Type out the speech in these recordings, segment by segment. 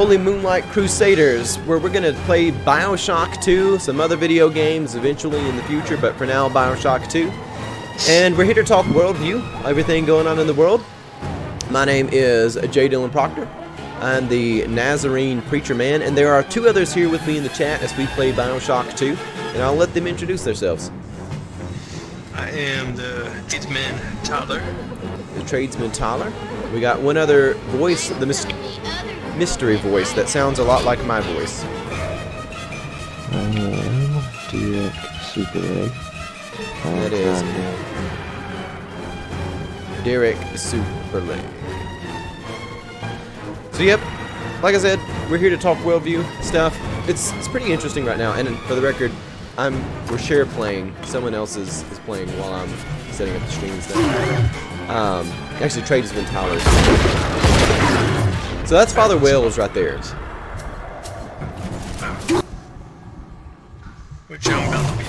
Holy Moonlight Crusaders, where we're going to play Bioshock 2, some other video games eventually in the future, but for now, Bioshock 2. And we're here to talk worldview, everything going on in the world. My name is J. Dylan Proctor. I'm the Nazarene Preacher Man, and there are two others here with me in the chat as we play Bioshock 2, and I'll let them introduce themselves. I am the tradesman Tyler. The tradesman Tyler. We got one other voice, the mystery voice that sounds a lot like my voice. I am Derek Super Egg. That is Derek Superleg. So yep, like I said, we're here to talk worldview stuff. It's pretty interesting right now, and for the record, we're share playing. Someone else is playing while I'm setting up the stream and stuff. Actually, tradesman Tyler. So that's Father Wales right there. Which I'm about to be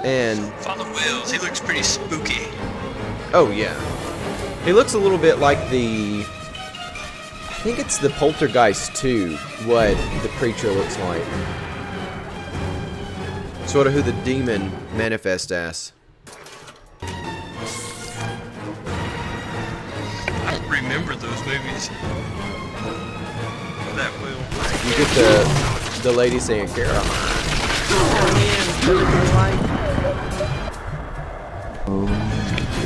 And Father Wales, he looks pretty spooky. oh yeah, he looks a little bit like I think it's the Poltergeist 2, what the preacher looks like. Sort of who the demon manifests as. I don't remember those movies that well. You get the lady saying, Carol.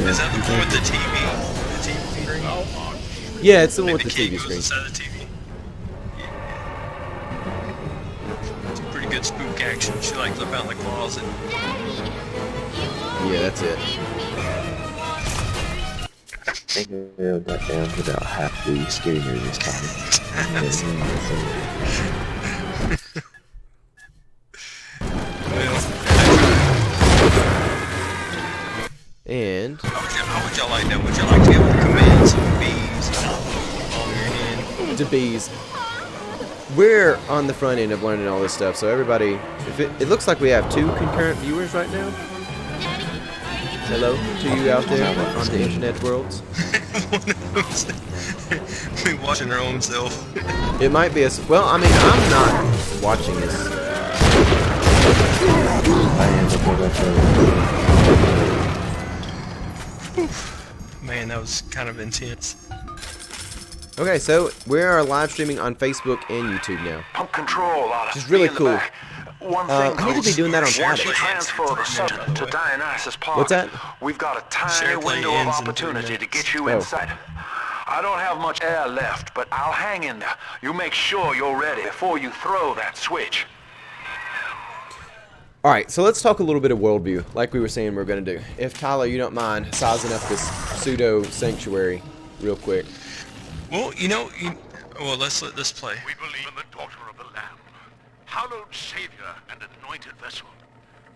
Is that the one with the TV? The TV screen? Yeah, it's the one with Maybe the Kate TV goes screen. inside the TV. It's a pretty good spook action. She like flip out in the closet. Yeah, that's it. I think we got down to about half the scary movie this time. And How would y'all like that? Would y'all like to be able to command some bees on your hand? to bees. We're on the front end of learning all this stuff, so everybody, if it looks like we have 2 concurrent viewers right now. Hello to you out there on the internet worlds. One of them's be watching her own self. It might be well, I mean, I'm not watching this. I am Man, that was kind of intense. Okay, so we are live streaming on Facebook and YouTube now. Pump control, Which is really cool. I I need to be doing that on Once Friday. you transfer the subject to Dionysus Park, What's that? we've got a tiny Share play window of ends in 3 opportunity to minutes. get you Oh. inside. I don't have much air left, but I'll hang in there. You make sure you're ready before you throw that switch. Alright, so let's talk a little bit of worldview, like we were saying we're going to do. If Tyler, you don't mind sizing up this pseudo-sanctuary real quick. Well, well, let's let this play. We believe in the daughter of the Lamb, hallowed Savior and anointed vessel,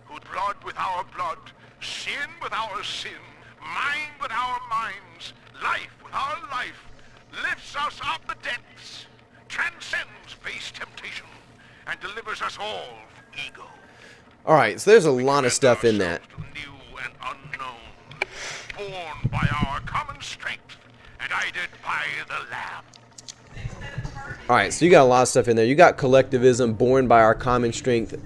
who blood with our blood, sin with our sin, mind with our minds, life with our life, lifts us out the depths, transcends base temptation, and delivers us all from ego. Alright, so there's a lot of stuff in that. To new and unknown, born by our common strength, and guided by the Lamb. Alright, so you got a lot of stuff in there. You got collectivism, born by our common strength.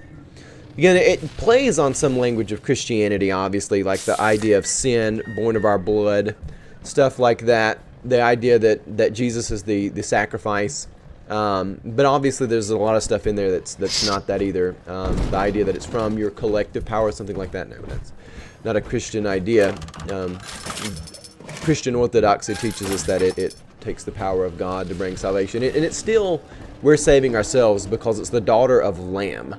Again, it plays on some language of Christianity, obviously, like the idea of sin, born of our blood, stuff like that. The idea that Jesus is the sacrifice. But obviously there's a lot of stuff in there that's not that either. The idea that it's from your collective power, something like that. No, that's not a Christian idea. Christian orthodoxy teaches us that it takes the power of God to bring salvation. And it's still, we're saving ourselves because it's the daughter of Lamb.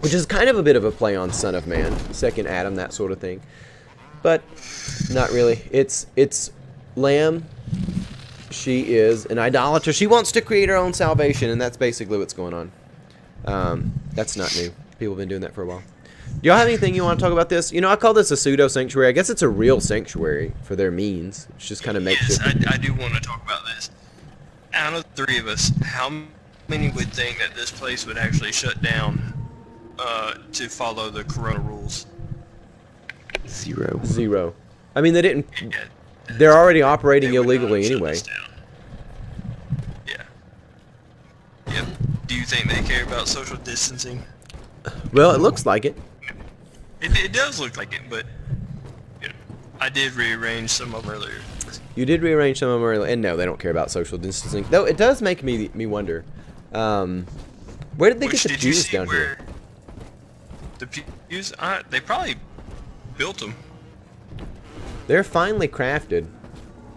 Which is kind of a bit of a play on Son of Man, second Adam, that sort of thing. But not really. It's Lamb. She is an idolater. She wants to create her own salvation, and that's basically what's going on. That's not new. People have been doing that for a while. Do y'all have anything you want to talk about this? I call this a pseudo-sanctuary. I guess it's a real sanctuary for their means. It's just kind of makeshift. Yes, I do want to talk about this. Out of 3 of us, how many would think that this place would actually shut down to follow the Corona rules? 0. 0. I mean, they didn't. Yeah, They're already operating they would not illegally have shut anyway. us down. Yeah. Yep. Do you think they care about social distancing? Well, it looks like it. It does look like it, but you know, I did rearrange some of them earlier. You did rearrange some of them earlier, and no, they don't care about social distancing. Though it does make me wonder, where did they get the Did you pews see down where here? the pews? They probably built them, They're finely crafted.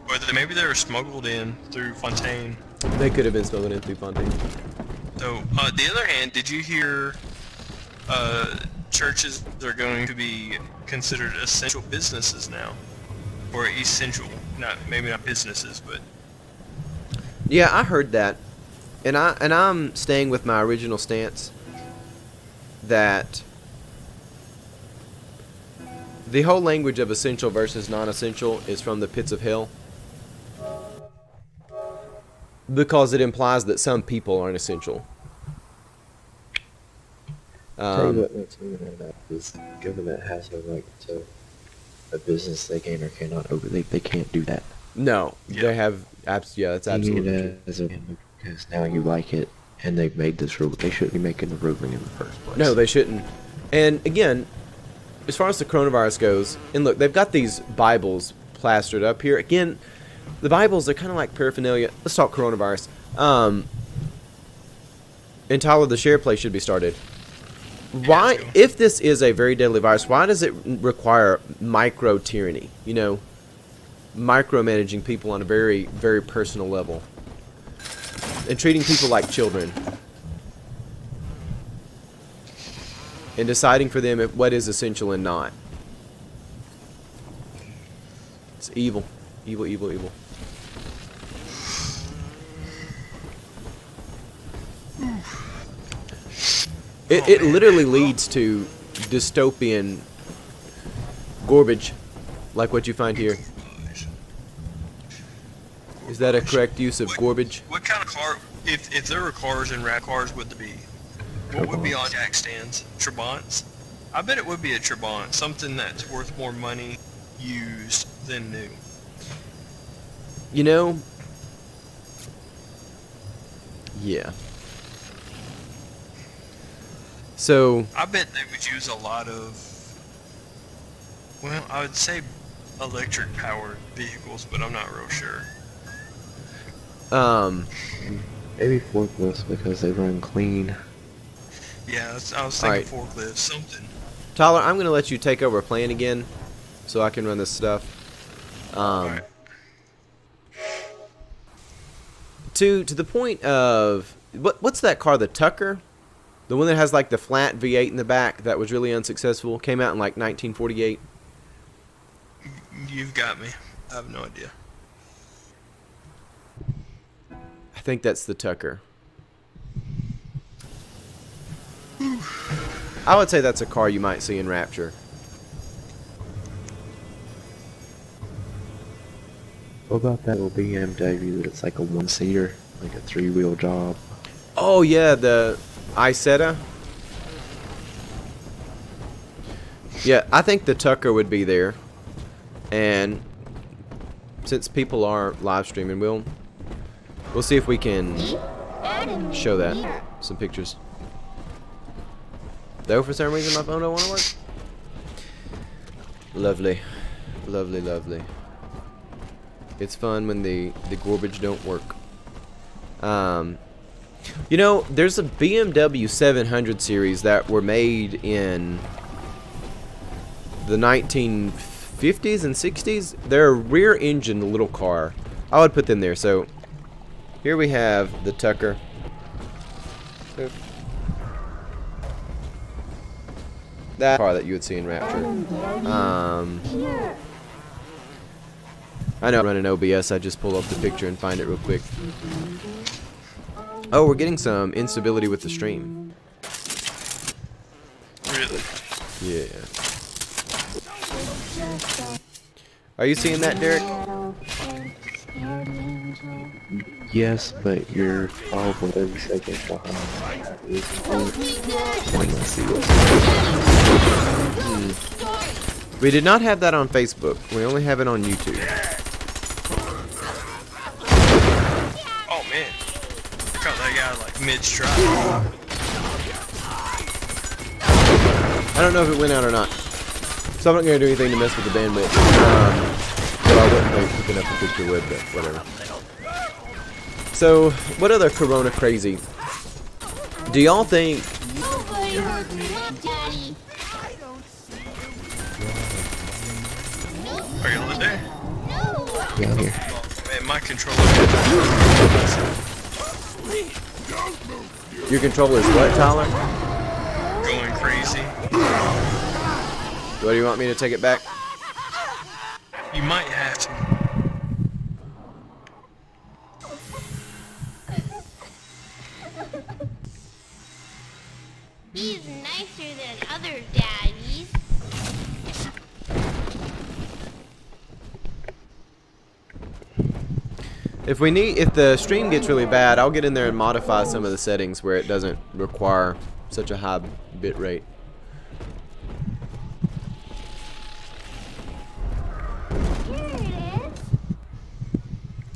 or maybe they were smuggled in through Fontaine. They could have been smuggled in through Fontaine. So, the other hand, did you hear churches are going to be considered essential businesses now? Or essential, maybe not businesses, but... Yeah, I heard that, and I'm staying with my original stance that the whole language of essential versus non-essential is from the pits of hell, because it implies that some people aren't essential. Tell you what makes me know that is the government has no right to a business they can or cannot over. They can't do that. No, Yeah. they have. Yeah, that's absolutely You true. know, as a because now you like it, and they've made this rule. They shouldn't be making the ruling in the first place. No, they shouldn't. And again, as far as the coronavirus goes, and look, they've got these Bibles plastered up here. Again, the Bibles are kind of like paraphernalia. Let's talk coronavirus. And Tyler, the share play should be started. Why, let's go. if this is a very deadly virus, why does it require micro tyranny? You know, micromanaging people on a very, very personal level, and treating people like children, and deciding for them what is essential and not. It's evil, evil, evil, evil. It literally leads to dystopian garbage, like what you find here. Is that a correct use of garbage? What kind of car, if there were cars and rat cars, would there be? What would be on jack stands? Trabants? I bet it would be a Trabant, something that's worth more money used than new. You know, yeah. So, I bet they would use a lot of, well, I would say electric powered vehicles, but I'm not real sure. Maybe forklifts because they run clean. Yeah, I was Alright. thinking forklift, something. Tyler, I'm going to let you take over playing again so I can run this stuff. Alright. To the point of, what's that car, the Tucker? The one that has like the flat V8 in the back that was really unsuccessful, came out in like 1948. You've got me. I have no idea. I think that's the Tucker. I would say that's a car you might see in Rapture. What about that little BMW that's like a one-seater, like a three-wheel job? Oh yeah, the Isetta. Yeah, I think the Tucker would be there. And since people are live streaming, we'll see if we can show that. Some pictures. Though for some reason my phone don't want to work. Lovely. Lovely, lovely. It's fun when the garbage don't work. You know, there's a BMW 700 series that were made in the 1950s and 60s. They're a rear engine little car. I would put them there. So here we have the Tucker. That car that you would see in Rapture. I know I'm running OBS. I just pull up the picture and find it real quick. Oh, we're getting some instability with the stream. Really? Yeah. Are you seeing that, Derek? Yes, but you're 12 or 30 seconds behind. Let's see what's We did not have that on Facebook. We only have it on YouTube. man. I caught that guy like mid-stride. I don't know if it went out or not. So I'm not going to do anything to mess with the bandwidth. So I wouldn't think picking up a picture would, but whatever. So, what other Corona crazy? Do y'all think... Nobody hurt me, Daddy. Are you there? Yeah, I'm here. Man, my controller. Your controller's what, Tyler? Going crazy. What, do you want me to take it back? You might have to. He's nicer than other daddies. If the stream gets really bad, I'll get in there and modify some of the settings where it doesn't require such a high bit rate. Here it is.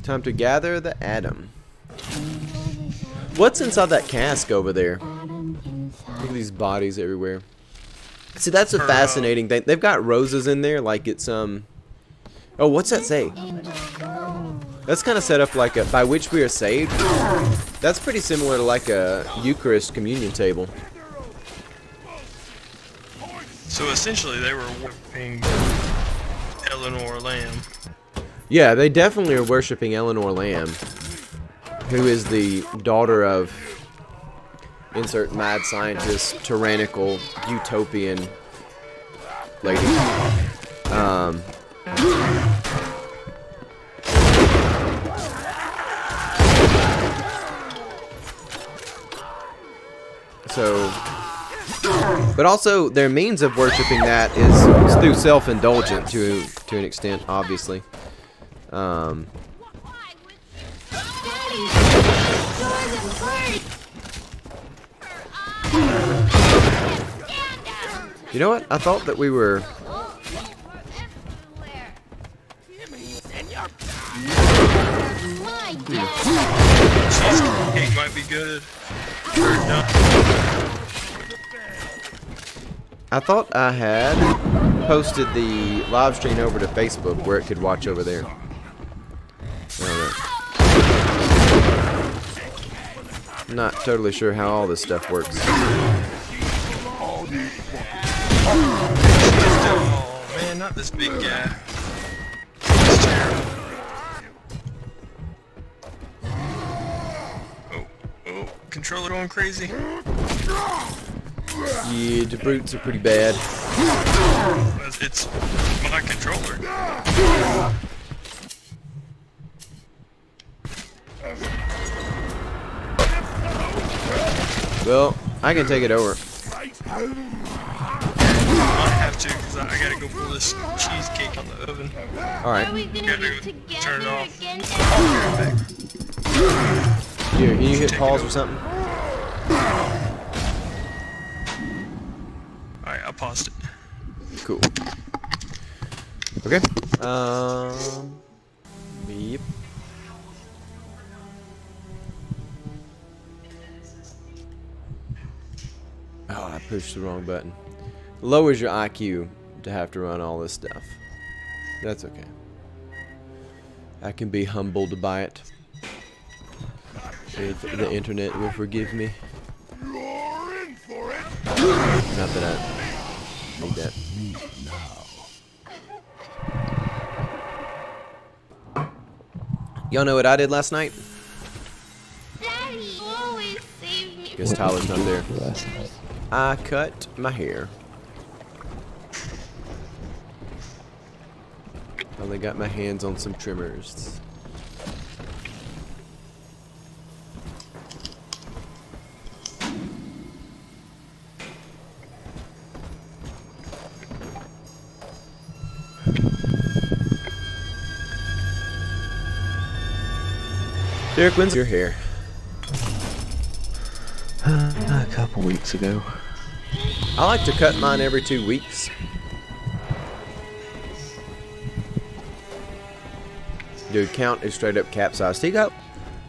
Time to gather the atom. What's inside that cask over there? Look at these bodies everywhere. See, that's a fascinating thing. They've got roses in there like it's Oh, what's that say? That's kind of set up like a by which we are saved. That's pretty similar to like a Eucharist communion table. So essentially, they were worshiping Eleanor Lamb. Yeah, they definitely are worshiping Eleanor Lamb, who is the daughter of insert mad scientist, tyrannical, utopian lady. So, but also their means of worshiping that is through self-indulgence to an extent, obviously. You know what? I thought that we were. Cheesecake might be good. I thought I had posted the live stream over to Facebook where it could watch over there. I'm not totally sure how all this stuff works. Oh man, not this big guy. That's terrible. Oh, controller going crazy. Yeah, the brutes are pretty bad. It's my controller. Well, I can take it over. I have to because I gotta go pull this cheesecake out the oven. Alright. Are we gonna Gotta get go together turn it off. again? I'll be right back. Here, can you hit Take pause it or something? Alright, I paused it. Cool. Okay. Yep. Oh, I pushed the wrong button. Lowers your IQ to have to run all this stuff. That's okay. I can be humbled by it. If the internet will forgive me. Not that I need that. Y'all know what I did last night? Daddy, you always save me. Guess Tyler's not there. Last night. I cut my hair. Finally got my hands on some trimmers. Derek, when's your hair? A couple weeks ago. I like to cut mine every 2 weeks. Dude, Count is straight up capsized. He got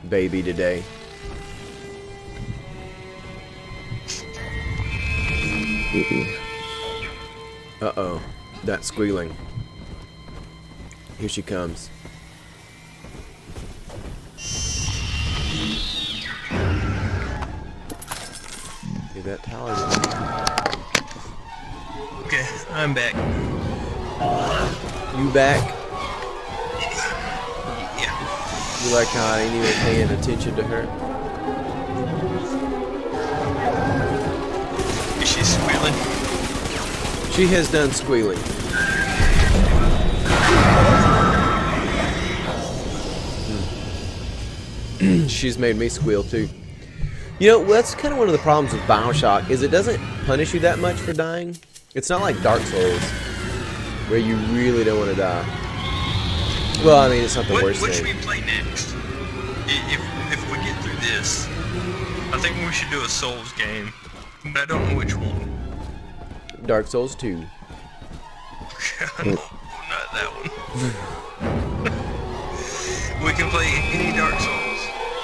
baby today. Uh-oh. That's squealing. Here she comes. Dude, that tower. Okay, I'm back. You back? Yeah. You like how I ain't even paying attention to her? Is she squealing? She has done squealing. She's made me squeal too. You know, that's kind of one of the problems with Bioshock, is it doesn't punish you that much for dying. It's not like Dark Souls, where you really don't want to die. Well, I mean, it's not the worst What should thing. we play next? If we get through this, I think we should do a Souls game, but I don't know which one. Dark Souls 2. No, not that one. We can play any Dark Souls,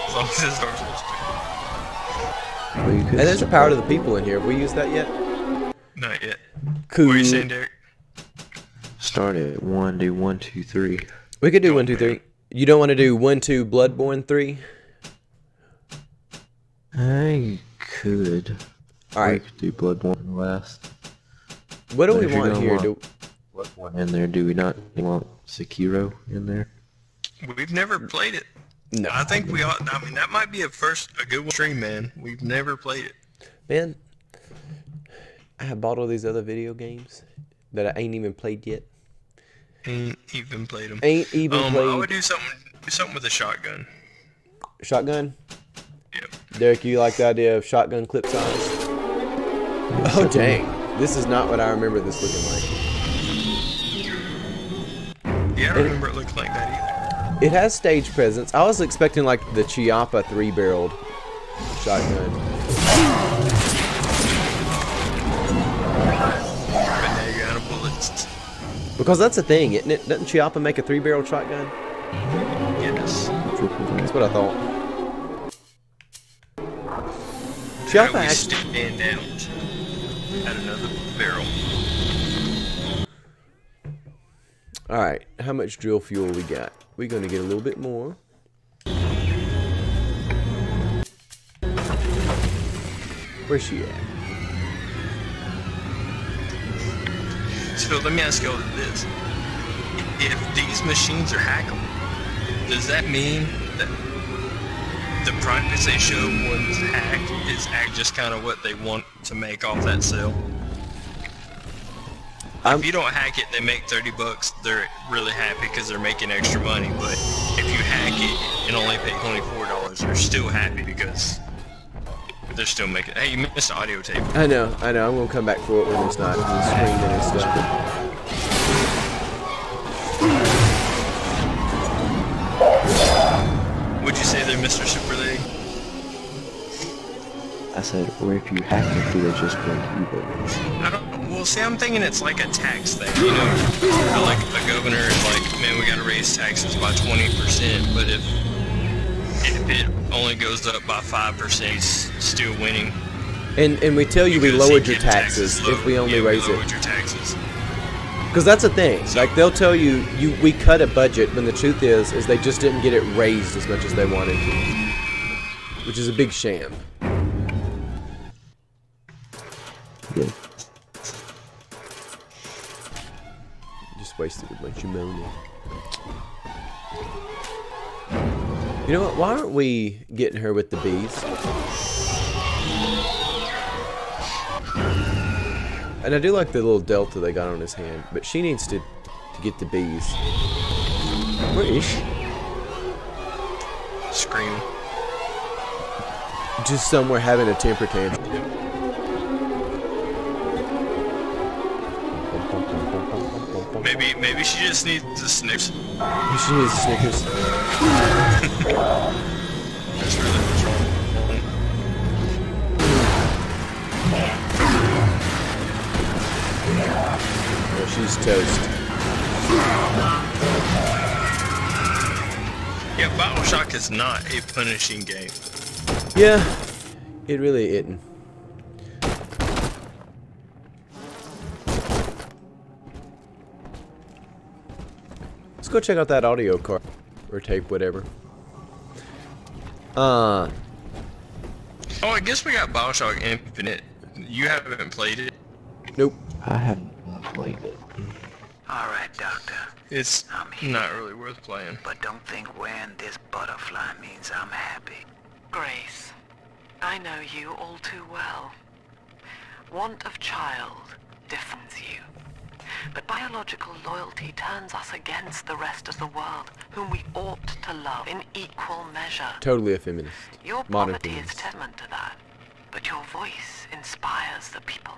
as long as it's Dark Souls 2. Well, you could And there's a start- power to the people in here. Have we used that yet? Not yet. Cool. What are you saying, Derek? Start at 1, do 1, 2, 3. We could do 1, 2, 3. You don't want to do 1, 2, Bloodborne 3? I could. Alright. We could do Bloodborne last. What do But we if you're want gonna here? want Bloodborne in there, do we not want Sekiro in there? We've never played it. No. I think we ought. I mean, that might be a good one stream, man. We've never played it. Man, I have bought all these other video games that I ain't even played yet. Ain't even played them. Ain't even I played. would do something with a shotgun. Shotgun? Yep. Derek, you like the idea of shotgun clip size? Oh, dang. This is not what I remember this looking like. Yeah, I don't remember it looking like that either. It has stage presence. I was expecting like the Chiappa 3-barreled shotgun. But now you're out of bullets. Because that's the thing, isn't it? Doesn't Chiappa make a 3-barreled shotgun? Yes. That's what I thought. How Chiappa do we actually... stand out at another barrel? Alright, how much drill fuel we got? We're going to get a little bit more. Where's she at? So let me ask you all this. If these machines are hackable, does that mean that the price they show one's hacked is just kind of what they want to make off that sale? If you don't hack it, they make $30. They're really happy because they're making extra money. But if you hack it and only pay $24, they're still happy because they're still making. Hey, you missed the audio tape. I know. I'm going to come back for it when it's not screaming and stuff. Would you say they're Mr. Super League? I said, or if you hack it, do they just break even? I don't. Well, see, I'm thinking it's like a tax thing, you know. Like a governor is like, man, we got to raise taxes by 20%, but if it only goes up by 5%, he's still winning. And we tell you we Because lowered he your kept taxes low. if we only Yeah, raise we it. lowered your taxes. Because that's the thing. Like, they'll tell you, we cut a budget, when the truth is they just didn't get it raised as much as they wanted to. Which is a big sham. Yeah. Just wasted a bunch of money. You know what? Why aren't we getting her with the bees? And I do like the little delta they got on his hand, but she needs to get the bees. Where is she? Screaming. Just somewhere having a temper tantrum. Maybe she just needs the Snickers. She needs Snickers. That's really what's wrong. Well, she's toast. Yeah, Bioshock is not a punishing game. Yeah, it really isn't. Let's go check out that audio card or tape, whatever. Oh, I guess we got Bioshock Infinite. You haven't played it. Nope. I haven't played it. All right, Doctor. It's I'm here. not really worth playing. But don't think wearing this butterfly means I'm happy. Grace, I know you all too well. Want of child defines you. But biological loyalty turns us against the rest of the world, whom we ought to love in equal measure. Totally a feminist. Your Modern poverty is feminist. testament to that, but your voice inspires the people.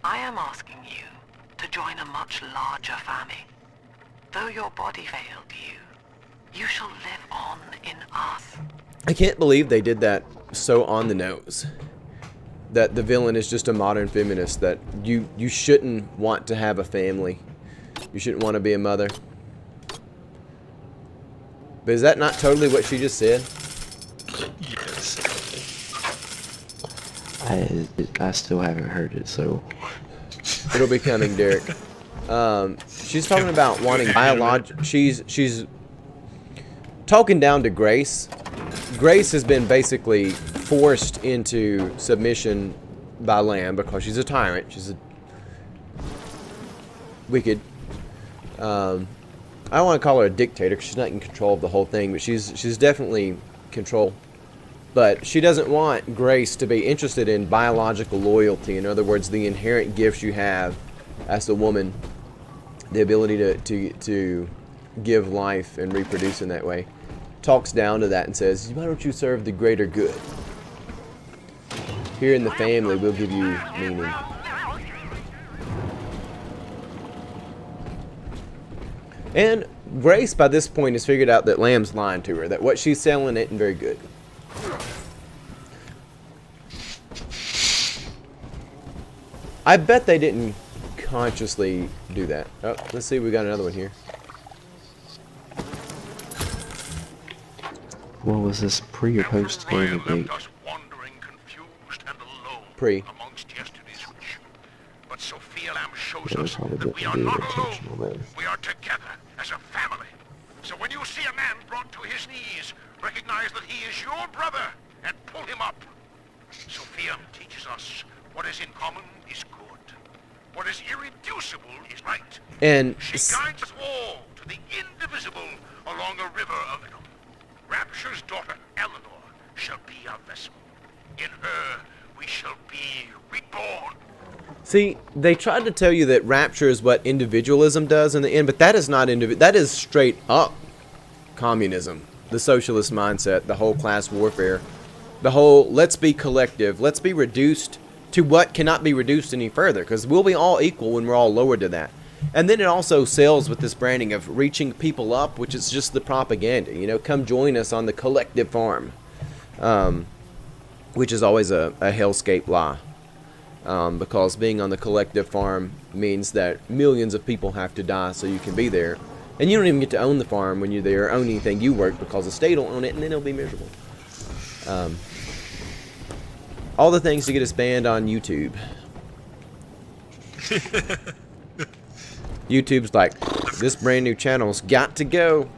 I am asking you to join a much larger family. Though your body failed you, you shall live on in us. I can't believe they did that so on the nose. That the villain is just a modern feminist, that you shouldn't want to have a family. You shouldn't want to be a mother. But is that not totally what she just said? Yes. I still haven't heard it, so It'll be coming, Derek. She's talking about wanting biological. She's talking down to Grace. Grace has been basically forced into submission by Lamb because she's a tyrant. She's a wicked. I don't want to call her a dictator because she's not in control of the whole thing, but she's definitely control. But she doesn't want Grace to be interested in biological loyalty. In other words, the inherent gifts you have as a woman, the ability to give life and reproduce in that way, talks down to that and says, why don't you serve the greater good? Here in the family, we'll give you meaning. And Grace, by this point, has figured out that Lamb's lying to her, that what she's selling isn't very good. I bet they didn't consciously do that. Oh, let's see, we got another one here. what was this pre or post game left date? us wandering, confused and alone Pre. amongst yesterday's wish. But Sophia Lamb shows Yeah, us probably that we didn't are do it not alone. intentional then. We are together as a family. So when you see a man brought to his knees, recognize that he is your brother and pull him up. Sophia teaches us what is in common is good. What is irreducible is right. And She guides us all to the indivisible along a river of venom. Rapture's daughter, Eleanor, shall be our vessel. In her, we shall be reborn. see, they tried to tell you that rapture is what individualism does in the end, but that is not that is straight up communism, the socialist mindset, the whole class warfare, the whole let's be collective, let's be reduced to what cannot be reduced any further, because we'll be all equal when we're all lowered to that. And then it also sells with this branding of reaching people up, which is just the propaganda. You know, come join us on the collective farm, which is always a hellscape lie, because being on the collective farm means that millions of people have to die so you can be there. And you don't even get to own the farm when you're there, own anything you work, because the state will own it, and then it'll be miserable. All the things to get us banned on YouTube. YouTube's like, this brand new channel's got to go.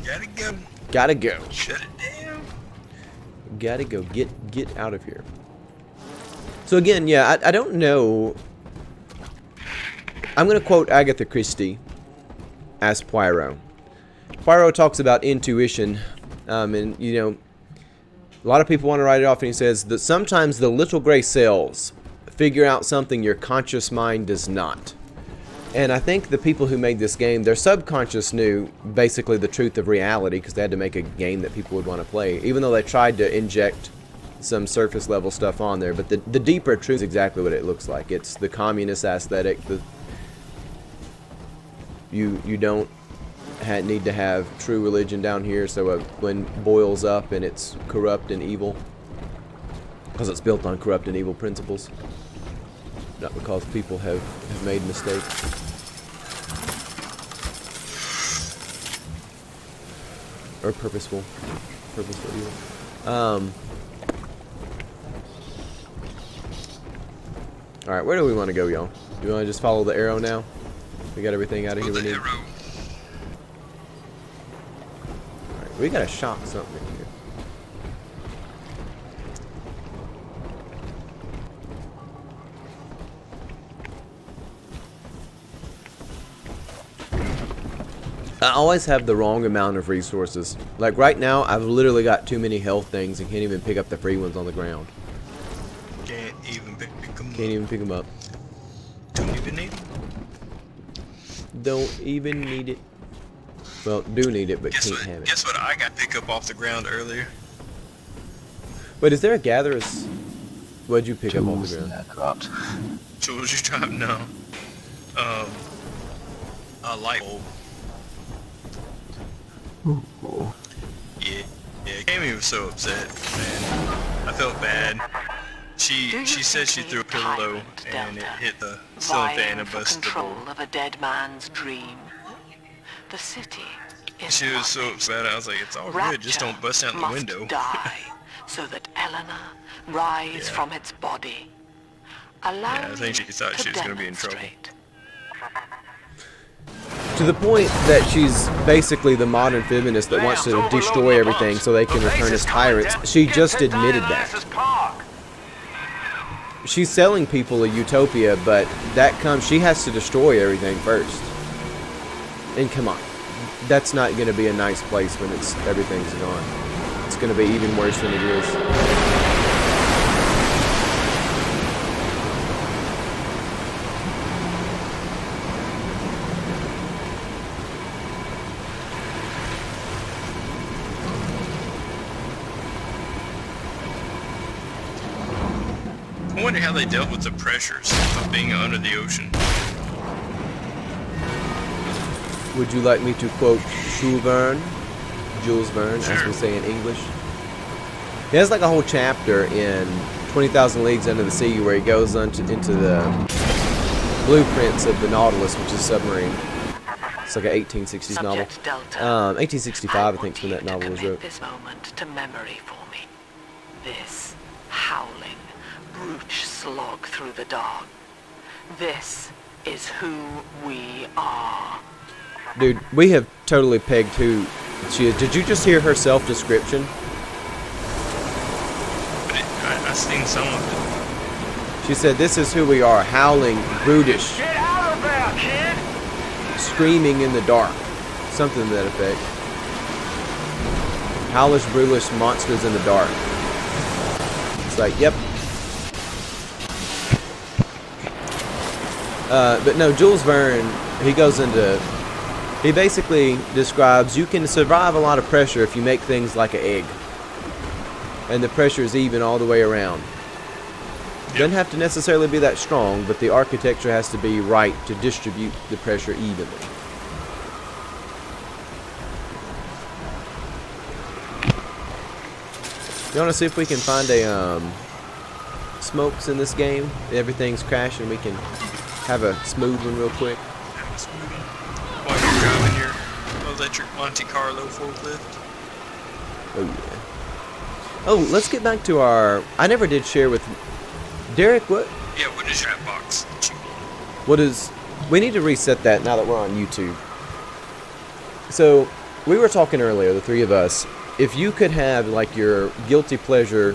Gotta go. Gotta go. Shut it down. Gotta go. Get out of here. So again, yeah, I don't know. I'm going to quote Agatha Christie as Poirot. Poirot talks about intuition, and, you know, a lot of people want to write it off, and he says that sometimes the little gray cells figure out something your conscious mind does not. And I think the people who made this game, their subconscious knew basically the truth of reality, because they had to make a game that people would want to play, even though they tried to inject some surface level stuff on there. But the deeper truth is exactly what it looks like. It's the communist aesthetic. You don't need to have true religion down here, so when boils up and it's corrupt and evil, because it's built on corrupt and evil principles, not because people have made mistakes. or purposeful evil. All right, where do we want to go, y'all? Do we want to just follow the arrow now? We got everything out of here we need. Arrow. All right, we gotta shock something here. I always have the wrong amount of resources. Like right now, I've literally got too many health things and can't even pick up the free ones on the ground. Can't even pick them up. Can't even pick them up. Don't even need them. Don't even need it. Well, do need it, but Guess can't what? have it. Guess what? I got pick up off the ground earlier. Wait, is there a gatherer's? What'd you pick up off the Tools ground? that dropped. Tools you drop? No. A light bulb. Ooh. Yeah. Cammy was so upset, man. I felt bad. She said she threw a pillow and it hit the ceiling fan and busted the control bulb. of a dead man's dream. The city is She was so nothing. upset. I was like, it's all good. Just don't bust out the Must window. die, so that Eleanor rise Yeah. from its body. Allow Yeah, I think she me thought to she was gonna be in trouble. demonstrate. To the point that she's basically the modern feminist that wants to destroy everything so they can return as tyrants. She just admitted that. She's selling people a utopia, but she has to destroy everything first. And come on, that's not going to be a nice place when everything's gone. It's going to be even worse than it is. I wonder how they dealt with the pressures of being under the ocean. Would you like me to quote Jules Verne, as we say in English? He has like a whole chapter in 20,000 Leagues Under the Sea where he goes into the blueprints of the Nautilus, which is submarine. It's like an 1860s novel. Subject Delta. 1865, I think, is when that novel was commit wrote. this moment to memory for me. This howling, brutish slog through the dark. This is who we are. Dude, we have totally pegged who she is. Did you just hear her self-description? But I seen some of it. She said, "This is who we are, howling, brutish, Get out of there, kid! screaming in the dark." Something to that effect. Howlish, brutish monsters in the dark. It's like, yep. But no, Jules Verne, he basically describes you can survive a lot of pressure if you make things like an egg. And the pressure is even all the way around. Doesn't have to necessarily be that strong, but the architecture has to be right to distribute the pressure evenly. You want to see if we can find a smokes in this game? Everything's crashing. We can have a smooth one real quick. While you're driving your electric Monte Carlo forklift. Oh yeah. Oh, let's get back to our. I never did share with Derek. What is your box? What is? We need to reset that now that we're on YouTube. So we were talking earlier, the three of us. If you could have like your guilty pleasure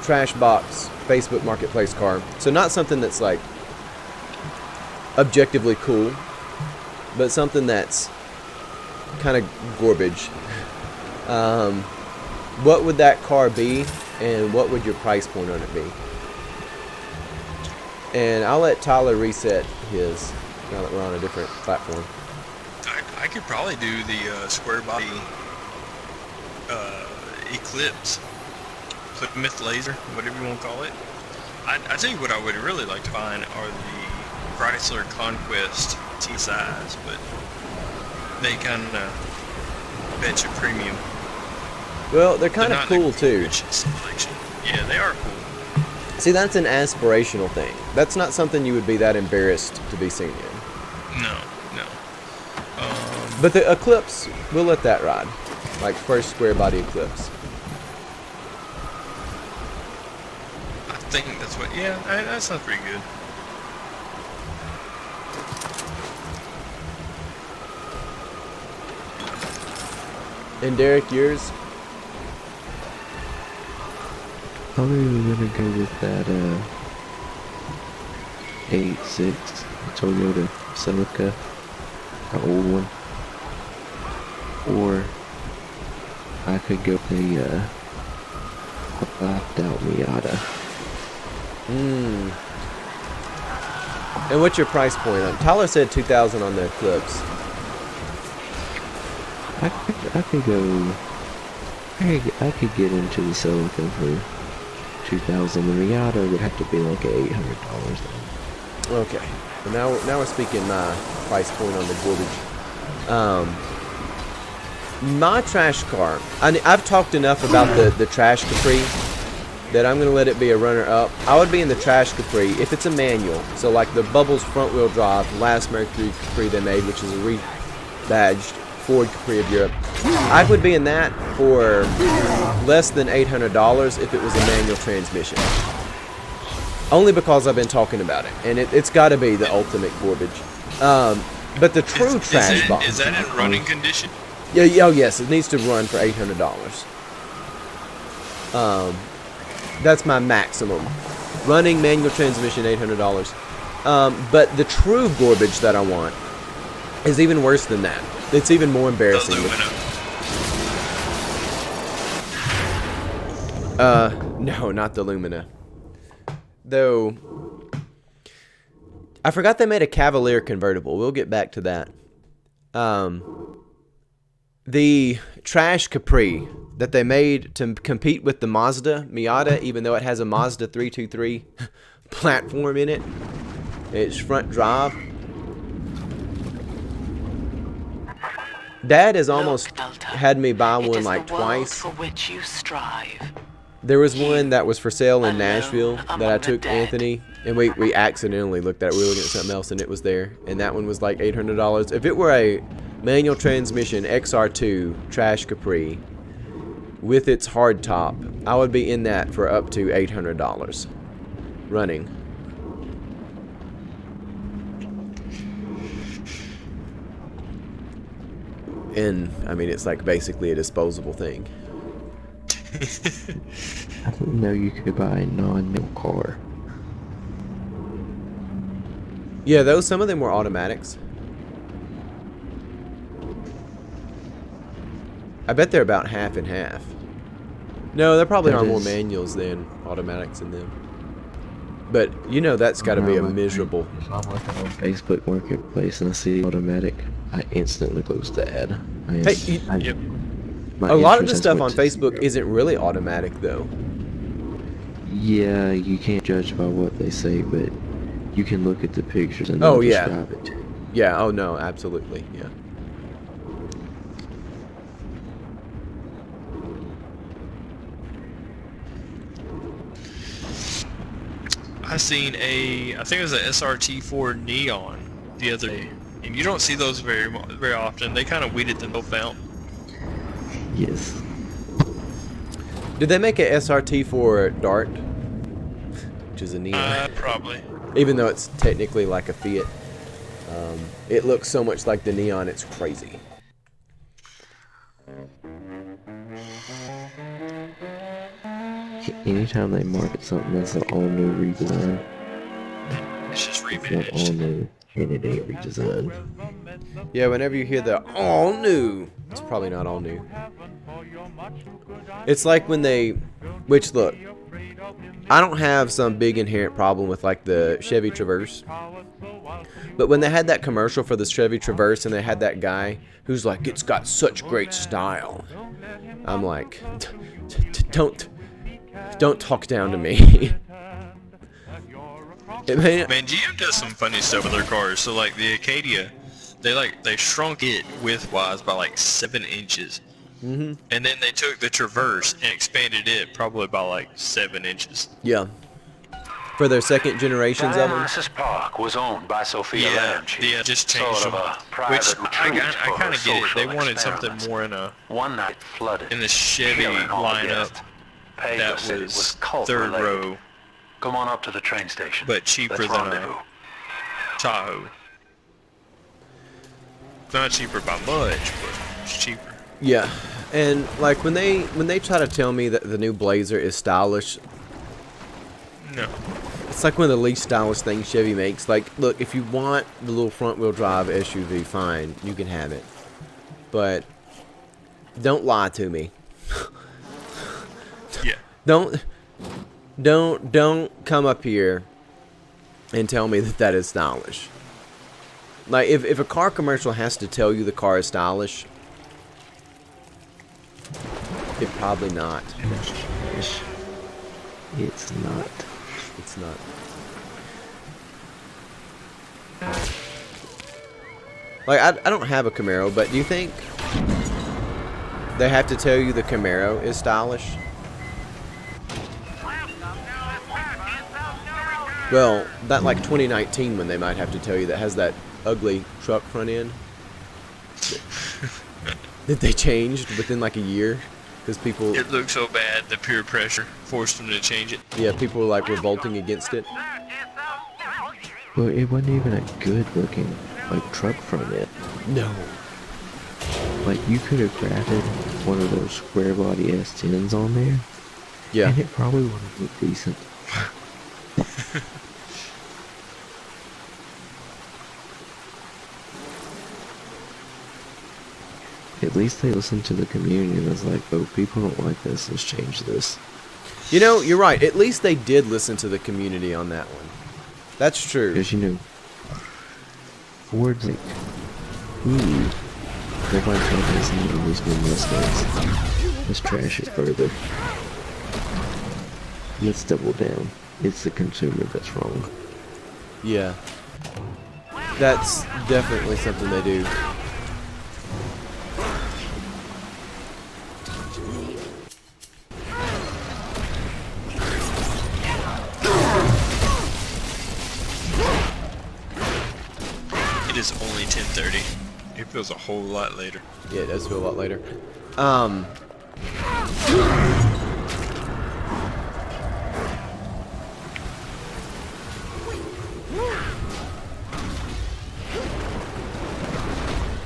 trash box Facebook Marketplace car, so not something that's like objectively cool, but something that's kind of garbage. What would that car be, and what would your price point on it be? And I'll let Tyler reset his now that we're on a different platform. I could probably do the square body Eclipse, Plymouth Laser, whatever you want to call it. I tell you what I would really like to find are the Chrysler Conquest T-size, but they kind of fetch a premium. Well, they're kind of not cool the too. richest selection. Yeah, they are cool. See, that's an aspirational thing. That's not something you would be that embarrassed to be seen in. No. But the Eclipse, we'll let that ride. Like first square body Eclipse. I think that's what. Yeah, that sounds pretty good. And Derek, yours? Probably gonna go with that 86 Toyota Celica, the old one. Or I could go with a blacked out Miata. And what's your price point on? Tyler said 2,000 on the Eclipse. I could get into the Celica for 2,000. The Miata would have to be like $800 then. Okay. Well, now we're speaking price point on the Gorbage. My trash car. I've talked enough about the Trash Capri that I'm going to let it be a runner-up. I would be in the Trash Capri if it's a manual. So like the Bubbles front-wheel drive, last Mercury Capri they made, which is a rebadged Ford Capri of Europe. I would be in that for less than $800 if it was a manual transmission. Only because I've been talking about it, and it's got to be the ultimate Gorbage. But the true trash box. Is that in running condition? Yeah. Oh yes, it needs to run for $800. That's my maximum. Running manual transmission, $800. But the true Gorbage that I want is even worse than that. It's even more embarrassing. No, not the Lumina. Though, I forgot they made a Cavalier convertible. We'll get back to that. The Trash Capri that they made to compete with the Mazda Miata, even though it has a Mazda 323 platform in it. It's front drive. Dad has almost had me buy one like twice. For which you strive. There was one that was for sale in Nashville that I took Anthony, and we accidentally looked at it. We were looking at something else, and it was there. And that one was like $800. If it were a manual transmission XR2 Trash Capri with its hard top, I would be in that for up to $800 running. And I mean, it's like basically a disposable thing. I didn't know you could buy a non-manual car. Yeah, some of them were automatics. I bet they're about half and half. No, there probably are more manuals than automatics in them. But you know that's got to be a miserable. If I'm looking on Facebook Marketplace and I see automatic, I instantly close the ad. A lot of the stuff on Facebook isn't really automatic though. Yeah, you can't judge by what they say, but you can look at the pictures and describe it. Yeah, oh no, absolutely, yeah. I seen I think it was a SRT4 Neon the other day, and you don't see those very often. They kind of weeded themselves out. Yes. Did they make a SRT for Dart? Which is a Neon. Probably. Even though it's technically like a Fiat. It looks so much like the Neon, it's crazy. Anytime they market something that's an all-new redesign, It's just it's not rebadged. all-new, and it ain't redesigned. Yeah, whenever you hear the all new, it's probably not all new. It's like when which look, I don't have some big inherent problem with like the Chevy Traverse. But when they had that commercial for the Chevy Traverse and they had that guy who's like, it's got such great style. I'm like, don't talk down to me. Man, GM does some funny stuff with their cars. So like the Acadia, they shrunk it width-wise by like 7 inches. And then they took the Traverse and expanded it probably by like 7 inches. Yeah. For their second generations of them. Dionysus Park was owned by Sophia Lamchi. Yeah, just changed sort them. of a Which private I retreat for kind of get it. They social wanted something experiments. more in a One night flooded, in the Chevy killing all the lineup guests. Paige that said it was cult third related. row, Come on up to the train station. but cheaper Let's than rendezvous. a Tahoe. It's not cheaper by much, but it's cheaper. Yeah, and like when they try to tell me that the new Blazer is stylish, No. it's like one of the least stylish things Chevy makes. Like, look, if you want the little front-wheel drive SUV, fine, you can have it, but don't lie to me. Yeah. Don't come up here and tell me that that is stylish. Like, if a car commercial has to tell you the car is stylish, it probably not. It's not. It's not. Like, I don't have a Camaro, but do you think they have to tell you the Camaro is stylish? Well, that like 2019 when they might have to tell you that has that ugly truck front end that they changed within like a year because people, It looked so bad, the peer pressure forced them to change it. yeah, people were like revolting against it. Well, it wasn't even a good looking like truck front end. No. Like you could have grafted one of those square body S10s on there, Yeah. and it probably would have looked decent. At least they listened to the community and was like, oh, people don't like this, let's change this. You know, you're right. At least they did listen to the community on that one. That's true. Because, you know, Ford's like, ooh, everybody's talking us into all these new Mustangs. Let's trash it further. Let's double down. It's the consumer that's wrong. Yeah. That's definitely something they do. It is only 10:30. It feels a whole lot later. Yeah, it does feel a lot later.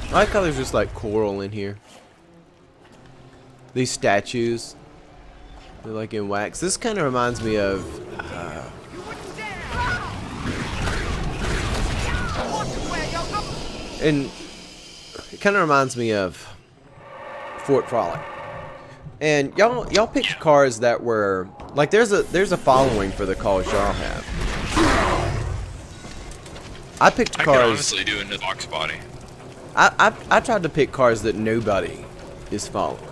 I like how there's just like coral in here. These statues, they're like in wax. This kind of reminds me of and it kind of reminds me of Fort Frolic. And y'all picked cars that were like there's a following for the cars y'all have. I picked I could cars. honestly do another box body. I tried to pick cars that nobody is following.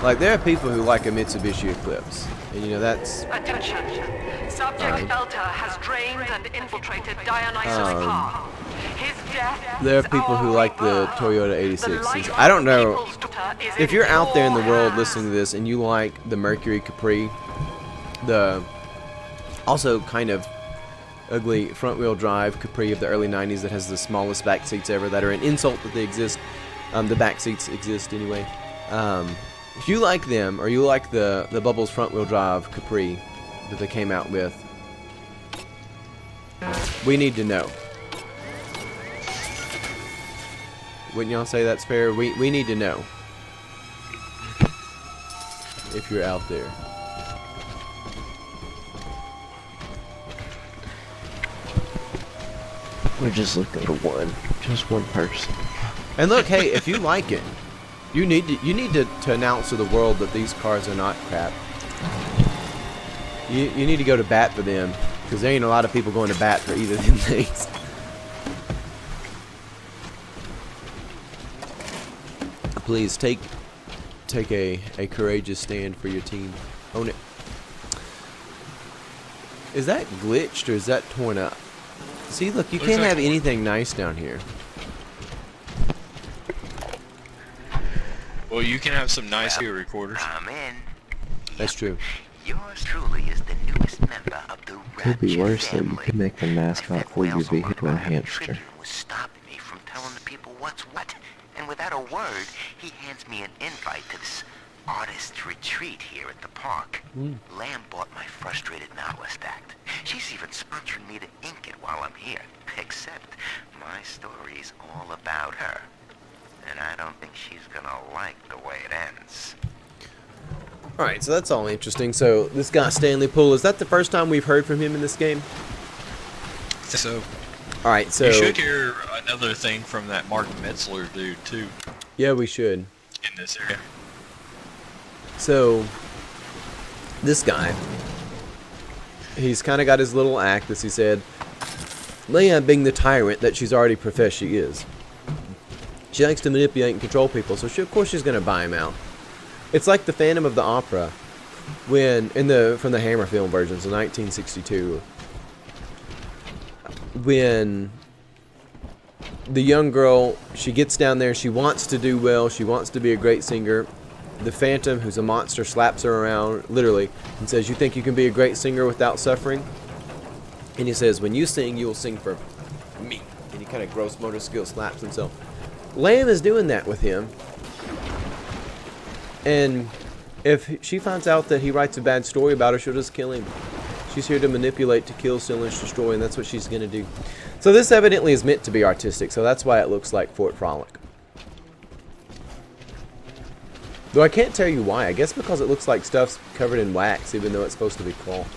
Like there are people who like a Mitsubishi Eclipse, and you know that's Attention. Subject Delta has drained and infiltrated Dionysus Park. His death there are is people who our like the rebirth. Toyota The 86. light I don't of know people's daughter is if in you're out there in the your world hands. listening to this and you like the Mercury Capri, the also kind of ugly front-wheel drive Capri of the early 90s that has the smallest back seats ever, that are an insult that they exist. The back seats exist anyway. If you like them, or you like the Bubbles front-wheel drive Capri that they came out with, we need to know. Wouldn't y'all say that's fair? We need to know. If you're out there. We're just looking for just one person. And look, hey, if you like it, you need to announce to the world that these cars are not crap. You need to go to bat for them, because there ain't a lot of people going to bat for either of them things. Please take a courageous stand for your team. Own it. Is that glitched or is that torn up? See, look, you Looks can't like have anything nice down here. Well, you can have some nice video recorders. I'm in. That's true. Yours truly is the newest member of the Could be Ratchet worse though. You family. could make the mascot That for your Wales vehicle a O'Mara hamster. Tribune was stopping me from telling the people what's what. And without a word, he hands me an invite to this artist retreat here at the park. Lamb bought my frustrated novelist act. She's even sponsoring me to ink it while I'm here. Except my story's all about her. And I don't think she's gonna like the way it ends. Alright, so that's all interesting. So, this guy, Stanley Poole, is that the first time we've heard from him in this game? So Alright, so... you should hear another thing from that Martin Metzler dude too Yeah, we should. in this area. So, this guy, he's kind of got his little act, as he said, Leia being the tyrant that she's already professed she is. She likes to manipulate and control people, so of course she's going to buy him out. It's like the Phantom of the Opera, when from the Hammer film versions in 1962, when the young girl, she gets down there, she wants to do well, she wants to be a great singer. The Phantom, who's a monster, slaps her around, literally, and says, "You think you can be a great singer without suffering?" And he says, "When you sing, you will sing for me." And he kind of gross motor skill slaps himself. Lamb is doing that with him. And if she finds out that he writes a bad story about her, she'll just kill him. She's here to manipulate, to kill, steal, and destroy, and that's what she's going to do. So this evidently is meant to be artistic, so that's why it looks like Fort Frolic. Though I can't tell you why. I guess because it looks like stuff's covered in wax, even though it's supposed to be cloth.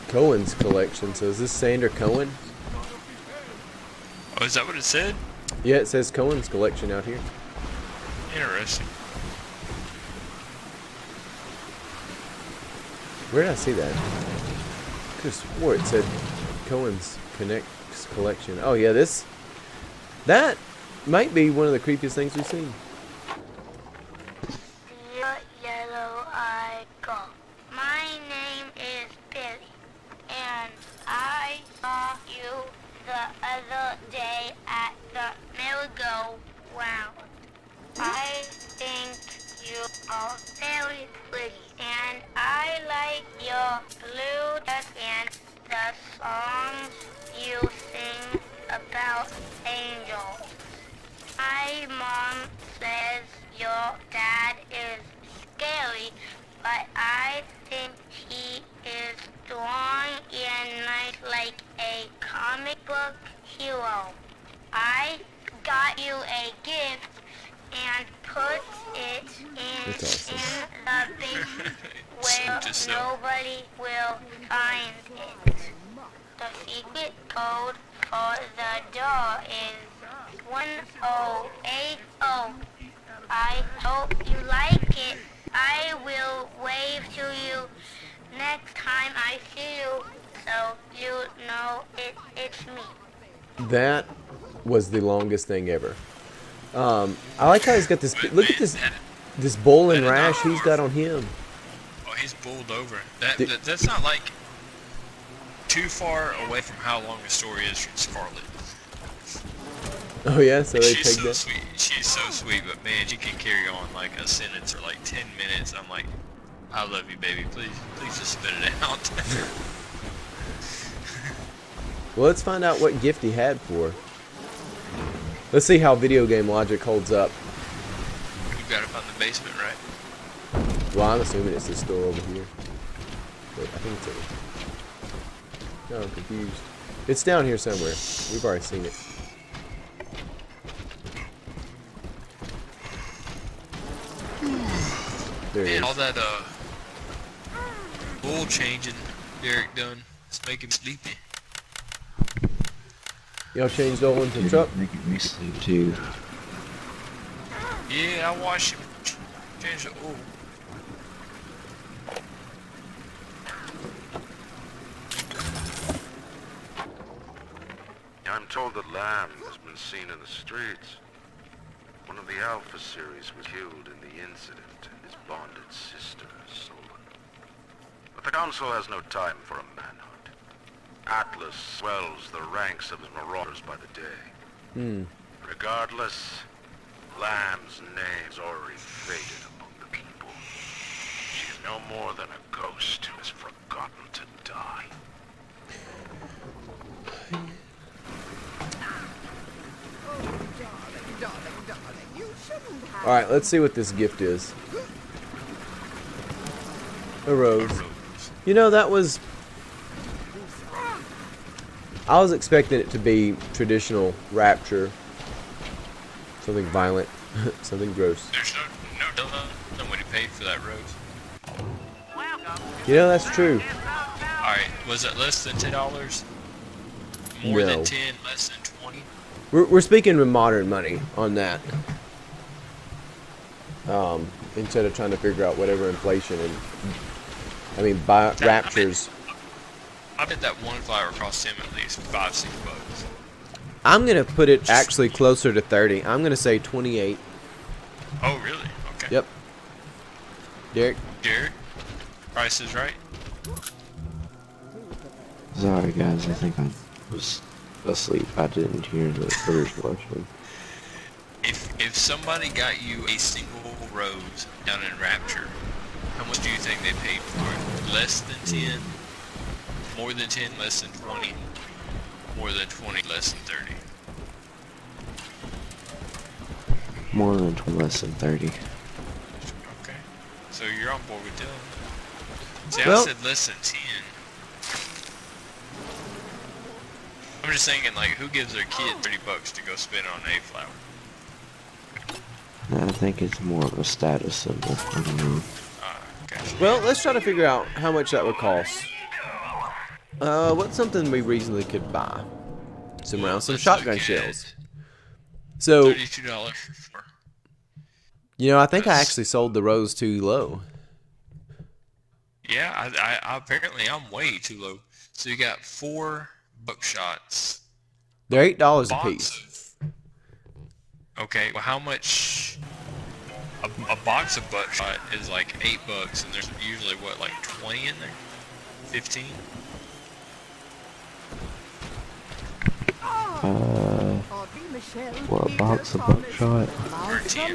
Cohen's collection. So is this Sander Cohen? Oh, is that what it said? Yeah, it says Cohen's collection out here. Interesting. Where did I see that? I could have swore it said Cohen's collection. Oh yeah, that might be one of the creepiest things we've seen. Dear Yellow-Eyed Gull, my name is Billy, and I saw you the other day at the merry-go-round. I think you are very pretty, and I like your blue dress and the songs you sing about angels. My mom says your dad is scary, but I think he is strong and nice like a comic book hero. I got you a gift and put it in the bin where nobody will find it. The secret code for the door is 1080. I hope you like it. I will wave to you next time I see you, so you know it's me. That was the longest thing ever. I like how he's got this. Look at this bowl and rash he's got on him. Oh, he's bowled over. That's not like too far away from how long the story is from Scarlet. Oh yeah, so they She's take so that. sweet. She's so sweet, but man, she can carry on like a sentence or like 10 minutes. I'm like, I love you, baby. Please just spit it out. Well, let's find out what gift he had for her. Let's see how video game logic holds up. You got up on the basement, right? Well, I'm assuming it's this store over here. But I think it's over. No, I'm confused. It's down here somewhere. We've already seen it. There it Man, is. all that oil changing Derek done, it's making me sleepy. Y'all changed oil into the You're truck? making me sleep too. Yeah, I watched him change the oil. I'm told that Lamb has been seen in the streets. One of the Alpha series was killed in the incident, and his bonded sister stolen. But the Council has no time for a manhunt. Atlas swells the ranks of the marauders by the day. Regardless, Lamb's name's already faded among the people. She's no more than a ghost who has forgotten to die. Alright, let's see what this gift is. A rose. You know, that was... I was expecting it to be traditional rapture. Something violent. Something gross. There's no when he paid for that rose. You know, that's true. Alright, was it less than $10? More No. than 10, less than 20? We're speaking with modern money on that. Instead of trying to figure out whatever inflation and... I mean, raptures... I bet that one flower cost him at least $5-6. I'm going to put it actually closer to 30. I'm going to say 28. Oh, really? Okay. Yep. Derek? Derek? Price is right? Sorry guys, I think I was asleep. I didn't hear the first question. If somebody got you a single rose down in Rapture, how much do you think they paid for it? Less than 10? More than 10, less than 20? More than 20, less than 30? More than 20, less than 30. Okay. So you're on board with Dylan. See, Well, I said less than 10. I'm just thinking, like, who gives their kid $30 to go spend on a flower? I think it's more of a status symbol. I don't know. Gotcha. Well, let's try to figure out how much that would cost. What's something we reasonably could buy? Some rounds, some Let's shotgun look at shells. So, $32 for you know, I think I actually sold the rose too low. Yeah, I apparently I'm way too low. So you got 4 buckshots. They're $8 a Box piece. Okay, well how much a box of buckshot is like $8 and there's usually what, like 20 in there? 15? What, a box of buckshot? Or 10?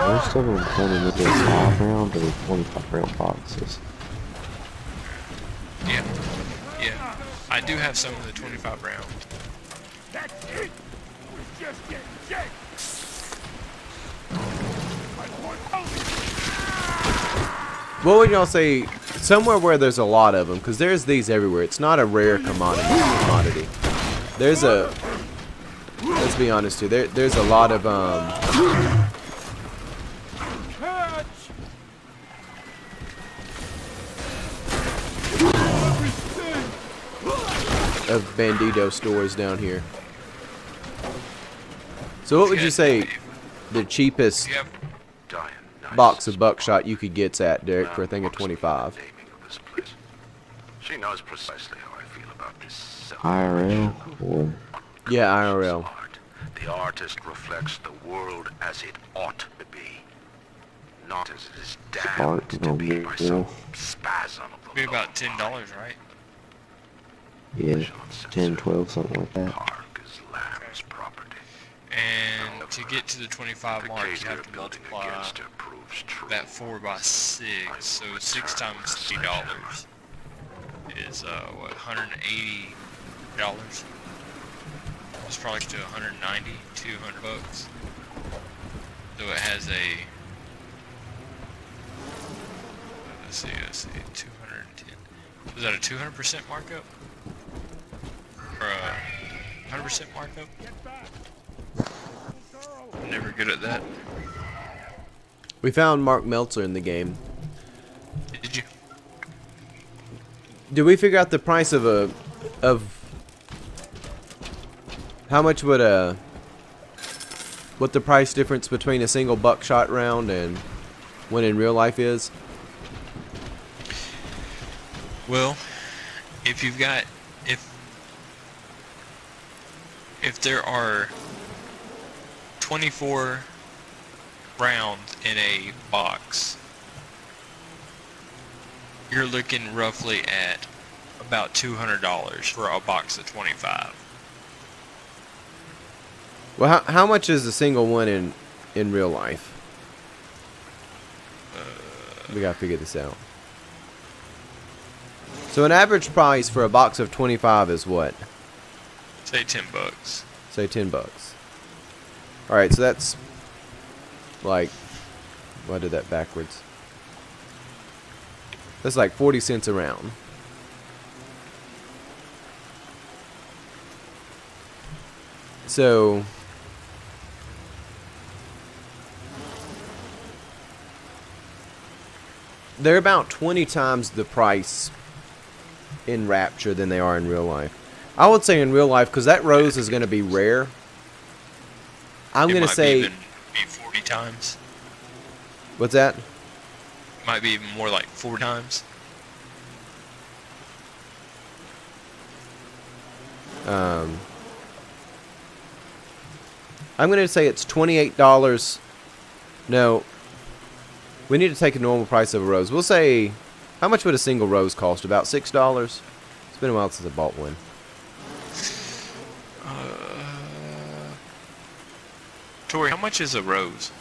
Most of them come in either 5 round or 25 round boxes. Yeah. Yeah. I do have some of the 25 round. That's it! We're just getting jacked! What would y'all say, somewhere where there's a lot of them, because there's these everywhere. It's not a rare commodity. There's a, let's be honest here, there's a lot of, Bandito stores down here. So what would you say the cheapest You have box of buckshot you could get's at, Derek, for a thing of 25? She knows precisely how I feel about this. IRL or Yeah, IRL. Art. The artist reflects the world as it ought to be, not as it is damned Art, to be by no, some no. spasm of the be about $10, lower right? yeah, 10, 12, something like that. Park is Lamb's property. And to get to the 25 The mark, case you you're have to building multiply against her proves true. that 4 by 6. So 6 times $60 is what, $180? It's probably to 190, 200 bucks. So it has a, let's see, 210. Is that a 200% markup? Or a 100% markup? I'm never good at that. We found Mark Meltzer in the game. Did you? Did we figure out the price of how much would what the price difference between a single buckshot round and one in real life is? Well, if you've got, if there are 24 rounds in a box, you're looking roughly at about $200 for a box of 25. Well, how much is a single one in real life? We gotta figure this out. So an average price for a box of 25 is what? Say $10. Say $10. All right, so that's like, well, I did that backwards. That's like 40 cents a round. So they're about 20 times the price in Rapture than they are in real life. I would say in real life, because that rose is going to be rare. I'm going to say... It might be 40 times. What's that? Might be even more like 4 times. I'm going to say it's $28. No. We need to take a normal price of a rose. We'll say, how much would a single rose cost? About $6? It's been a while since I bought one. Tori, how much is a rose?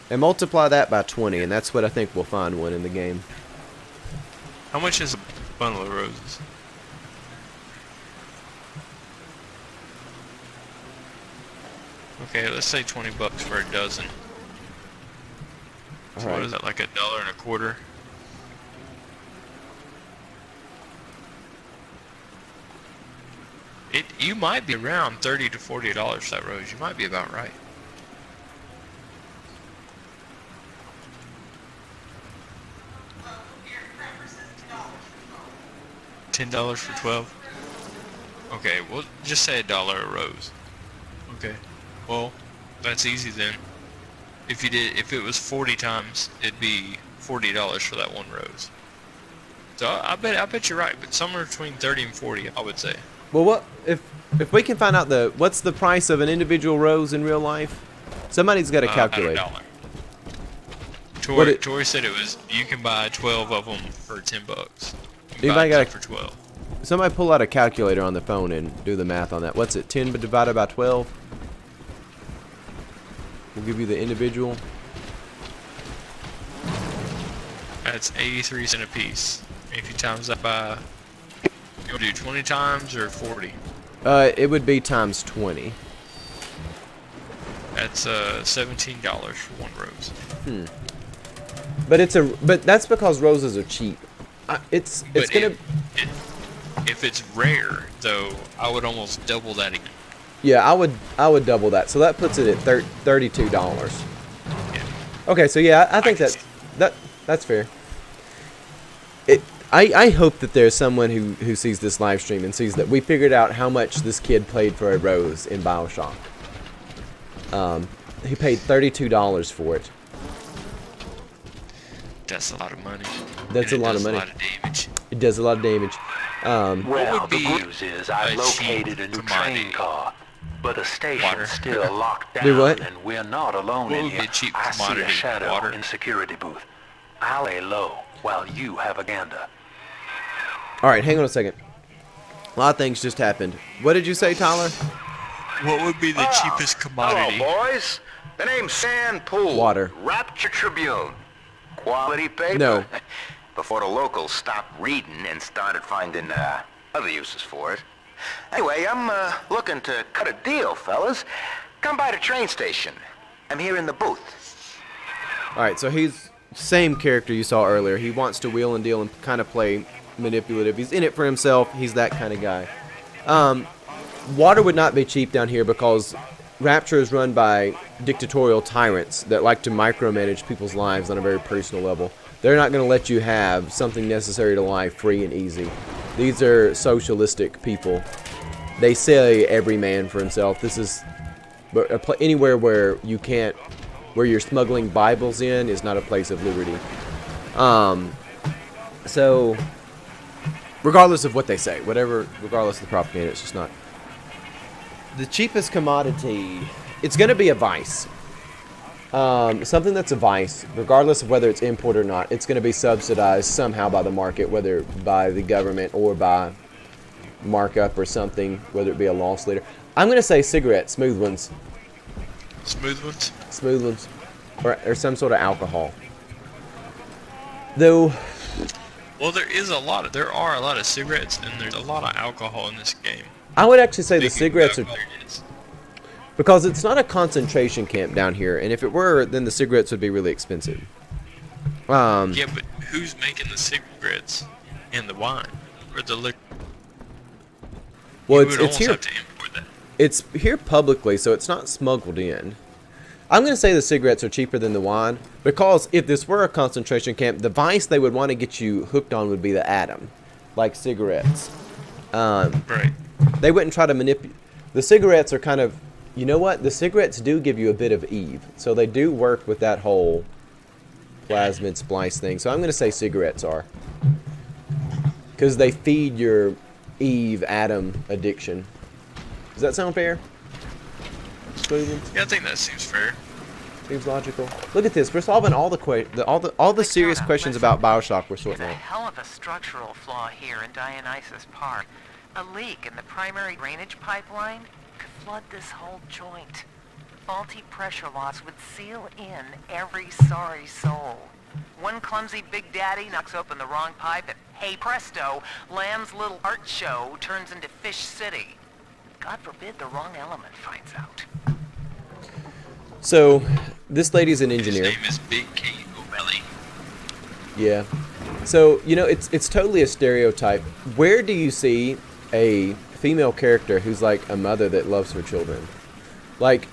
And multiply that by 20, and that's what I think we'll find one in the game. How much is a bundle of roses? Okay, let's say $20 for a dozen. So what is that, like $1.25? You might be around $30 to $40 for that rose. You might be about right. $10 for 12. Okay, we'll just say $1 a rose. Okay. Well, that's easy then. If it was 40 times, it'd be $40 for that one rose. So I bet you're right, but somewhere between 30 and 40, I would say. Well, what if we can find out what's the price of an individual rose in real life? Somebody's got to calculate. Tori said you can buy 12 of them for $10. Anybody got for 12. Somebody pull out a calculator on the phone and do the math on that. What's it? 10 divided by 12? We'll give you the individual. That's 83 cents a piece. If you times that by, you do 20 times or 40? It would be times 20. That's $17 for one rose. But that's because roses are cheap. It's gonna. If it's rare, though, I would almost double that again. Yeah, I would double that. So that puts it at $32. Yeah. Okay, so yeah, I think that's fair. I hope that there's someone who sees this live stream and sees that we figured out how much this kid paid for a rose in Bioshock. He paid $32 for it. That's a lot of money. That's a lot of money. It does a lot of damage. It does a lot of damage. Well, the good news is I've located a new train car, but the station's still locked down, Do what? and we're not alone in here. Cheap I see a commodity, shadow water. in security booth. I'll lay low while you have a gander. All right, hang on a second. A lot of things just happened. What did you say, Tyler? What would be the cheapest commodity? Hello, boys. The name's Sand Pool. Water. Rapture Tribune. Quality paper. No. Before the locals stopped reading and started finding other uses for it. Anyway, I'm looking to cut a deal, fellas. Come by the train station. I'm here in the booth. All right, so he's same character you saw earlier. He wants to wheel and deal and kind of play manipulative. He's in it for himself. He's that kind of guy. Water would not be cheap down here because Rapture is run by dictatorial tyrants that like to micromanage people's lives on a very personal level. They're not going to let you have something necessary to life free and easy. These are socialistic people. They say every man for himself. This is anywhere where you can't, where you're smuggling Bibles in is not a place of liberty. So, regardless of what they say, regardless of the propaganda, it's just not. The cheapest commodity, it's going to be a vice. something that's a vice, regardless of whether it's import or not, it's going to be subsidized somehow by the market, whether by the government or by markup or something, whether it be a loss leader. I'm going to say cigarettes, smooth ones. Smooth ones? Smooth ones. Or some sort of alcohol. Though... Well, there are a lot of cigarettes, and there's a lot of alcohol in this game. I would actually say the cigarettes are... What it is. Because it's not a concentration camp down here, and if it were, then the cigarettes would be really expensive. Yeah, but who's making the cigarettes and the wine or the liquor? Well, You would it's almost here. have to import that. It's here publicly, so it's not smuggled in. I'm going to say the cigarettes are cheaper than the wine, because if this were a concentration camp, the vice they would want to get you hooked on would be the atom, like cigarettes. Right. They wouldn't try to manipulate. The cigarettes are kind of, you know what? The cigarettes do give you a bit of Eve, so they do work with that whole plasmid splice thing. So I'm going to say cigarettes are, because they feed your Eve atom addiction. Does that sound fair? Yeah, I think that seems fair. Seems logical. Look at this. We're solving all the serious questions about Bioshock. We're There's sorting a out. hell of a structural flaw here in Dionysus Park. A leak in the primary drainage pipeline could flood this whole joint. Faulty pressure loss would seal in every sorry soul. One clumsy Big Daddy knocks open the wrong pipe and, hey presto, Lamb's little art show turns into Fish City. God forbid the wrong element finds out. So, this lady's an His engineer. name is Big Kate O'Malley. Yeah. So, you know, it's totally a stereotype. Where do you see a female character who's like a mother that loves her children? Like,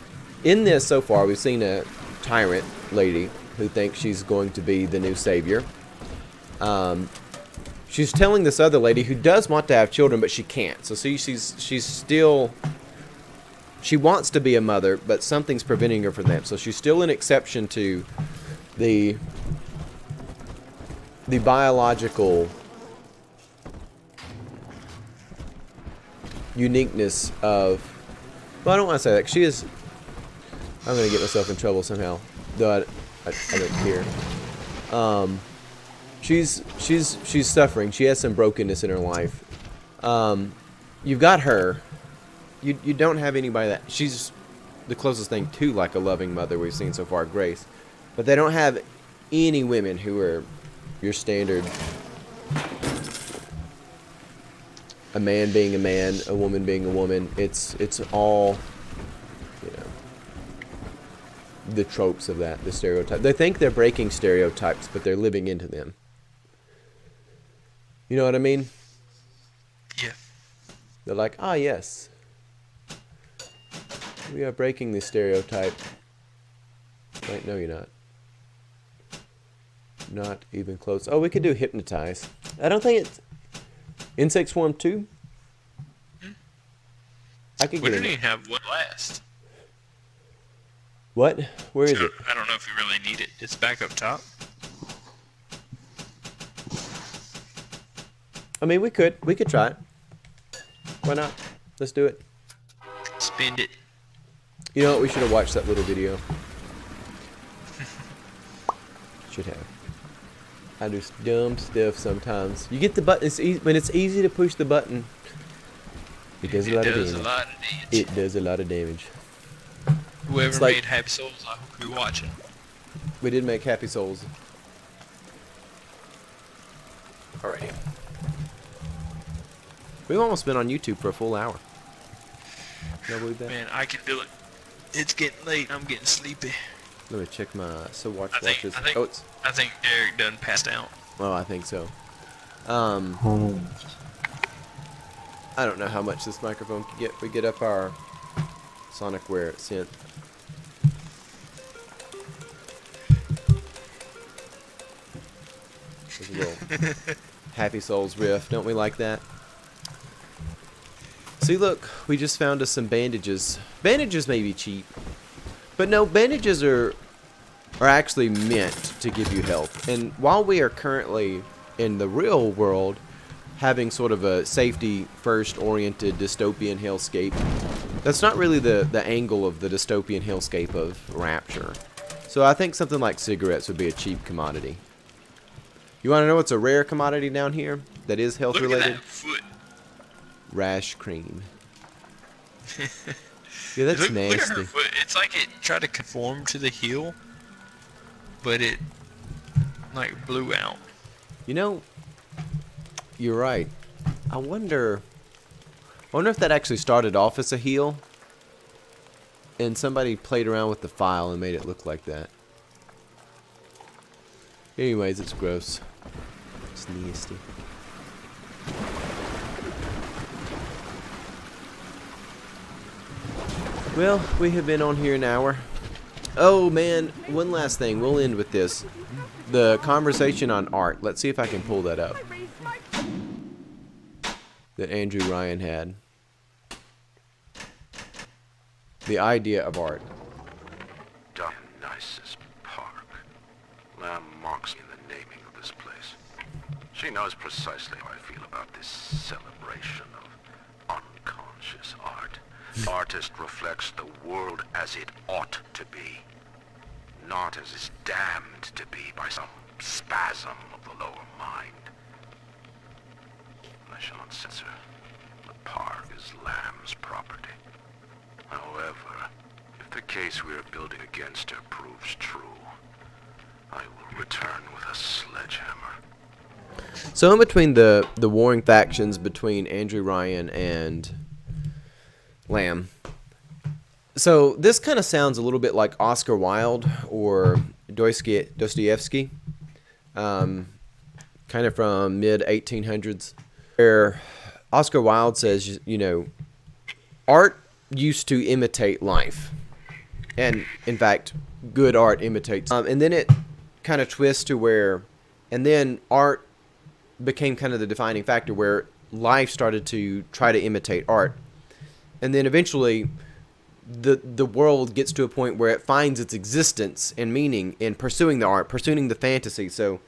in this so far, we've seen a tyrant lady who thinks she's going to be the new savior. She's telling this other lady who does want to have children, but she can't. So see, she's still... She wants to be a mother, but something's preventing her from that. So she's still an exception to the biological uniqueness of... Well, I don't want to say that. She is... I'm going to get myself in trouble somehow. Though I don't care. She's suffering. She has some brokenness in her life. You've got her. You don't have anybody that... She's the closest thing to like a loving mother we've seen so far, Grace. But they don't have any women who are your standard... A man being a man, a woman being a woman. It's all, you know, the tropes of that, the stereotype. They think they're breaking stereotypes, but they're living into them. You know what I mean? Yeah. They're like, ah, yes. We are breaking the stereotype. Wait, no, you're not. Not even close. Oh, we could do hypnotize. I don't think it's... Insect Swarm 2? I could We get didn't it. even have one last. What? Where is it? I don't know if you really need it. It's back up top. I mean, we could try it. Why not? Let's do it. Spend it. You know what? We should have watched that little video. Should have. I do dumb stuff sometimes. You get the button. It's easy, when it's easy to push the button. It does a lot of damage. It does a lot of damage. Whoever It's like- made Happy Souls, I hope you're watching. We did make Happy Souls. Alrighty. We've almost been on YouTube for a full hour. Can you believe that? Man, I can do it. It's getting late. I'm getting sleepy. Let me check my watches. I think Derek done passed out. Well, I think so. I don't know how much this microphone can get. We get up our Sonicware synth. There's a little Happy Souls riff. Don't we like that? See, look, we just found us some bandages. Bandages may be cheap, but no, bandages are actually meant to give you health. And while we are currently in the real world having sort of a safety first oriented dystopian hellscape, that's not really the angle of the dystopian hellscape of Rapture. So I think something like cigarettes would be a cheap commodity. You want to know what's a rare commodity down here that is health Look related? at that foot. Rash cream. Yeah, that's Look at nasty. her foot. It's like it tried to conform to the heel, but it like blew out. You know, you're right. I wonder if that actually started off as a heel and somebody played around with the file and made it look like that. Anyways, it's gross. It's nasty. Well, we have been on here an hour. Oh man, one last thing. We'll end with this. The conversation on art. Let's see if I can pull that up. That Andrew Ryan had. The idea of art. Dionysus Park. Lamb mocks me in the naming of this place. She knows precisely how I feel about this celebration of unconscious art. The artist reflects the world as it ought to be, not as is damned to be by some spasm of the lower mind. I shall not censor. The park is Lamb's property. However, if the case we are building against her proves true, I will return with a sledgehammer. So in between the warring factions between Andrew Ryan and Lamb. So this kind of sounds a little bit like Oscar Wilde or Dostoevsky, kind of from mid-1800s, where Oscar Wilde says, you know, art used to imitate life, and in fact, good art imitates. And then it kind of twists to where, and then art became kind of the defining factor where life started to try to imitate art. And then eventually, the world gets to a point where it finds its existence and meaning in pursuing the art, pursuing the fantasy. So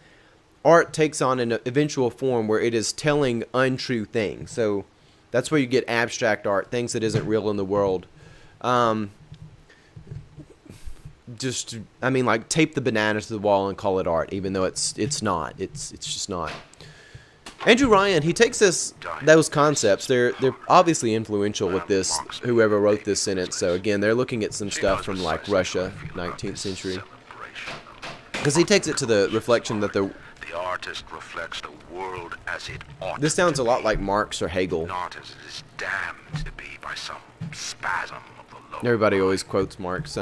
art takes on an eventual form where it is telling untrue things. So that's where you get abstract art, things that isn't real in the world. I mean, like tape the banana to the wall and call it art, even though it's not. It's just not. Andrew Ryan, he takes those concepts. They're obviously influential with this. Whoever wrote this sentence. So again, they're looking at some stuff from like Russia, 19th century, because he takes it to the reflection that the artist reflects the world as it ought. This sounds a lot like Marx or Hegel. Not as it is damned to be by some spasm of the lower Everybody always quotes Marx.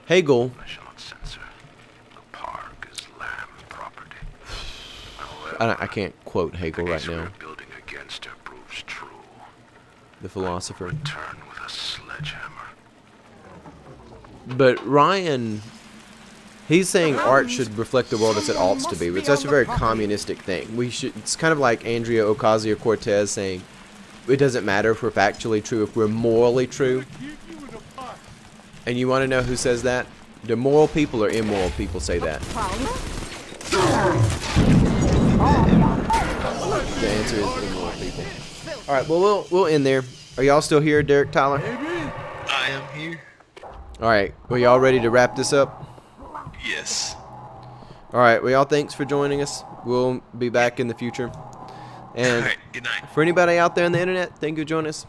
Hegel. I shall not censor. The park is Lamb's property. I can't quote Hegel right now. Building against her proves true. The philosopher. Return with a sledgehammer. But Ryan, he's saying art should reflect the world as it ought to be, but that's a very communistic thing. It's kind of like Andrea Ocasio-Cortez saying it doesn't matter if we're factually true, if we're morally true. And you want to know who says that? The moral people or immoral people say that. The answer is immoral people. All right, well, we'll end there. Are y'all still here, Derek, Tyler? I am here. All right, well, y'all ready to wrap this up? Yes. All right, well, y'all, thanks for joining us. We'll be back in the future. And All right, good night. for anybody out there on the internet, thank you for joining us.